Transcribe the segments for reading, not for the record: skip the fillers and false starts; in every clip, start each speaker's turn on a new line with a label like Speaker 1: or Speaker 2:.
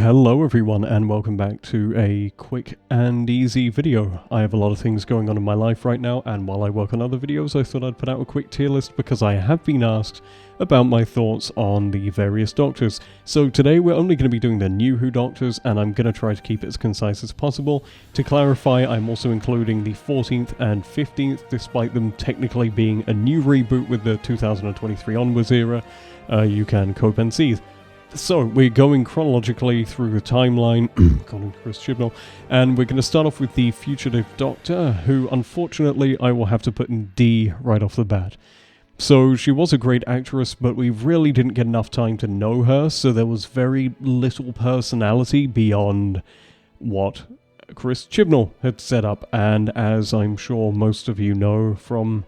Speaker 1: Hello everyone and welcome back to a quick and easy video. I have a lot of things going on in my life right now, and while I work on other videos I thought I'd put out a quick tier list because I have been asked about my thoughts on the various Doctors. So today we're only going to be doing the new Who Doctors, and I'm going to try to keep it as concise as possible. To clarify, I'm also including the 14th and 15th, despite them technically being a new reboot with the 2023 onwards era. You can cope and seethe. So, we're going chronologically through the timeline, according to Chris Chibnall, and we're going to start off with the Fugitive Doctor, who unfortunately I will have to put in D right off the bat. So, she was a great actress, but we really didn't get enough time to know her, so there was very little personality beyond what Chris Chibnall had set up, and as I'm sure most of you know from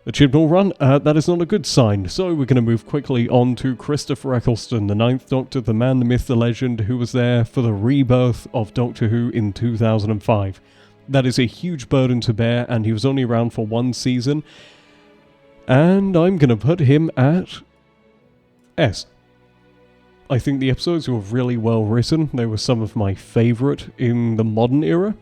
Speaker 1: the Chibnall run, that is not a good sign. So we're going to move quickly on to Christopher Eccleston, the 9th Doctor, the man, the myth, the legend, who was there for the rebirth of Doctor Who in 2005. That is a huge burden to bear, and he was only around for one season. And I'm going to put him at S. I think the episodes were really well written. They were some of my favourite in the modern era.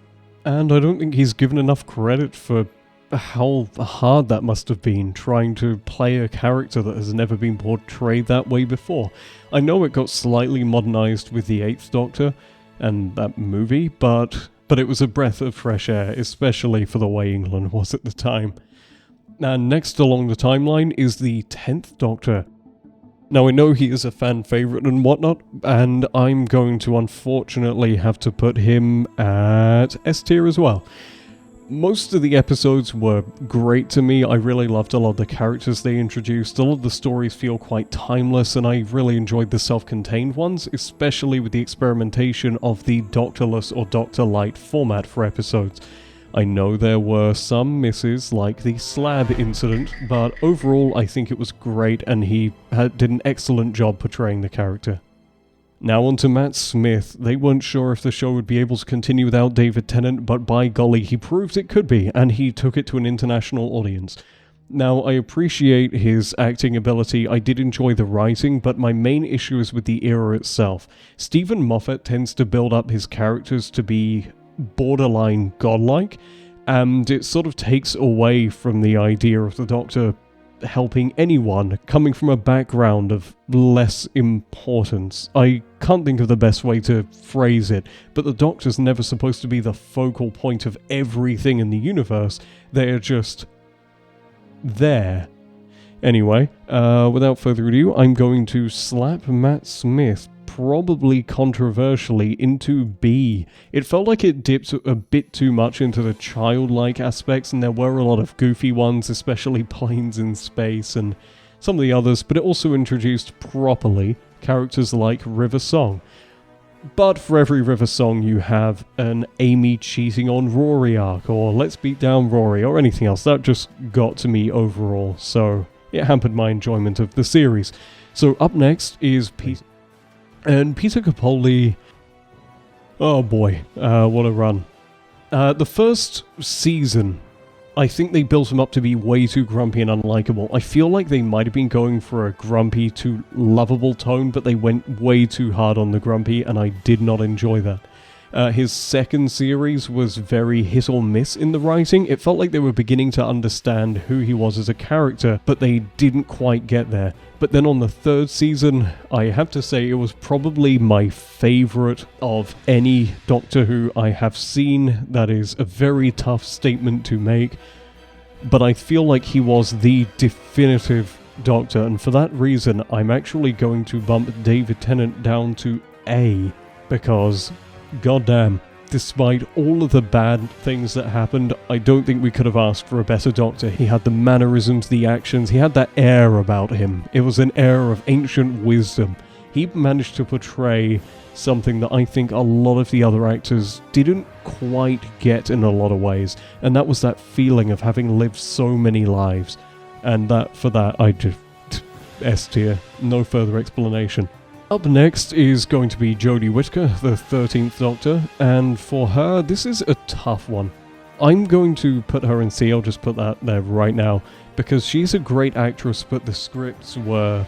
Speaker 1: And I don't think he's given enough credit for how hard that must have been, trying to play a character that has never been portrayed that way before. I know it got slightly modernized with the 8th Doctor and that movie, but it was a breath of fresh air, especially for the way England was at the time. And next along the timeline is the 10th Doctor. Now I know he is a fan favourite and whatnot, and I'm going to unfortunately have to put him at S tier as well. Most of the episodes were great to me. I really loved a lot of the characters they introduced. A lot of the stories feel quite timeless, and I really enjoyed the self-contained ones, especially with the experimentation of the Doctorless or Doctor Light format for episodes. I know there were some misses, like the slab incident, but overall I think it was great, and he did an excellent job portraying the character. Now on to Matt Smith. They weren't sure if the show would be able to continue without David Tennant, but by golly, he proved it could be, and he took it to an international audience. Now, I appreciate his acting ability, I did enjoy the writing, but my main issue is with the era itself. Stephen Moffat tends to build up his characters to be borderline godlike, and it sort of takes away from the idea of the Doctor helping anyone coming from a background of less importance. I can't think of the best way to phrase it, but the Doctor's never supposed to be the focal point of everything in the universe. They're just there. Anyway, without further ado, I'm going to slap Matt Smith, probably controversially, into B. It felt like it dipped a bit too much into the childlike aspects, and there were a lot of goofy ones, especially Planes in Space and some of the others, but it also introduced properly characters like River Song. But for every River Song you have an Amy cheating on Rory arc, or Let's Beat Down Rory, or anything else. That just got to me overall, so it hampered my enjoyment of the series. So up next is Peter. And Peter Capaldi, oh boy, what a run. The first season, I think they built him up to be way too grumpy and unlikable. I feel like they might have been going for a grumpy to lovable tone, but they went way too hard on the grumpy, and I did not enjoy that. His second series was very hit or miss in the writing. It felt like they were beginning to understand who he was as a character, but they didn't quite get there. But then on the third season, I have to say it was probably my favourite of any Doctor Who I have seen. That is a very tough statement to make, but I feel like he was the definitive Doctor, and for that reason I'm actually going to bump David Tennant down to A, because goddamn, despite all of the bad things that happened, I don't think we could have asked for a better Doctor. He had the mannerisms, the actions, he had that air about him. It was an air of ancient wisdom. He managed to portray something that I think a lot of the other actors didn't quite get in a lot of ways, and that was that feeling of having lived so many lives. And for that, I just S tier, no further explanation. Up next is going to be Jodie Whittaker, the 13th Doctor, and for her, this is a tough one. I'm going to put her in C, I'll just put that there right now, because she's a great actress, but the scripts were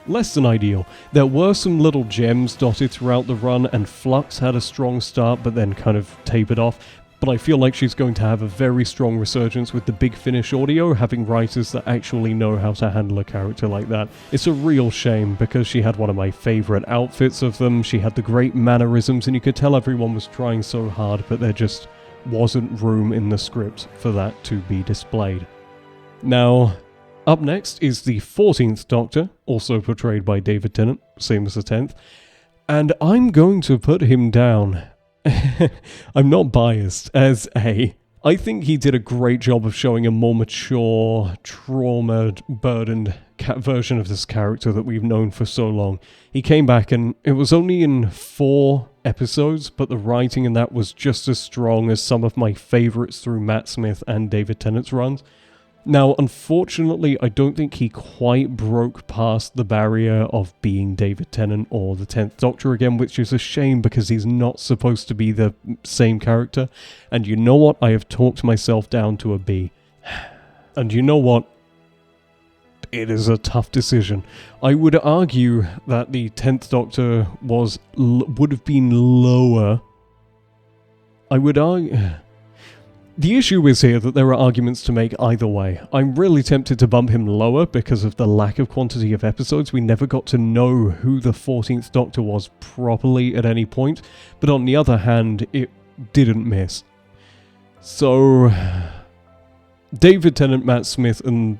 Speaker 1: less than ideal. There were some little gems dotted throughout the run, and Flux had a strong start but then kind of tapered off. But I feel like she's going to have a very strong resurgence with the Big Finish audio, having writers that actually know how to handle a character like that. It's a real shame, because she had one of my favourite outfits of them, she had the great mannerisms, and you could tell everyone was trying so hard, but there just wasn't room in the script for that to be displayed. Now, up next is the 14th Doctor, also portrayed by David Tennant, same as the 10th, and I'm going to put him down. I'm not biased, as I think he did a great job of showing a more mature, trauma-burdened version of this character that we've known for so long. He came back, and it was only in 4 episodes, but the writing in that was just as strong as some of my favourites through Matt Smith and David Tennant's runs. Now, unfortunately, I don't think he quite broke past the barrier of being David Tennant or the 10th Doctor again, which is a shame because he's not supposed to be the same character. And you know what? I have talked myself down to a B. And you know what? It is a tough decision. I would argue that the 10th Doctor would have been lower. I would argue... The issue is here that there are arguments to make either way. I'm really tempted to bump him lower because of the lack of quantity of episodes. We never got to know who the 14th Doctor was properly at any point, but on the other hand, it didn't miss. So, David Tennant, Matt Smith, and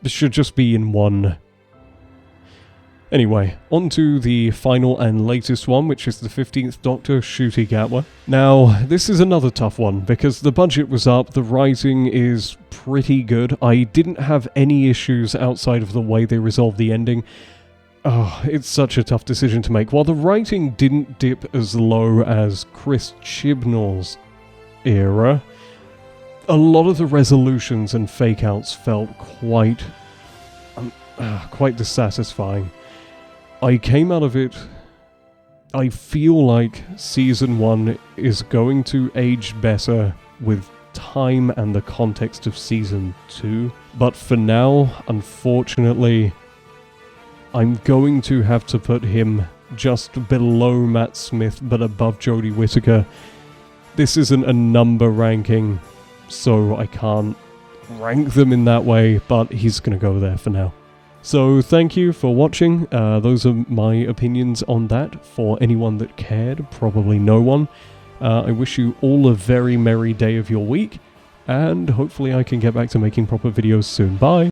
Speaker 1: should just be in one. Anyway, on to the final and latest one, which is the 15th Doctor, Ncuti Gatwa. Now, this is another tough one, because the budget was up, the writing is pretty good. I didn't have any issues outside of the way they resolved the ending. Oh, it's such a tough decision to make. While the writing didn't dip as low as Chris Chibnall's era, a lot of the resolutions and fake-outs felt quite dissatisfying. I came out of it, I feel like Season 1 is going to age better with time and the context of Season 2, but for now, unfortunately, I'm going to have to put him just below Matt Smith but above Jodie Whittaker. This isn't a number ranking, so I can't rank them in that way, but he's going to go there for now. So thank you for watching. Those are my opinions on that. For anyone that cared, probably no one. I wish you all a very merry day of your week, and hopefully I can get back to making proper videos soon. Bye!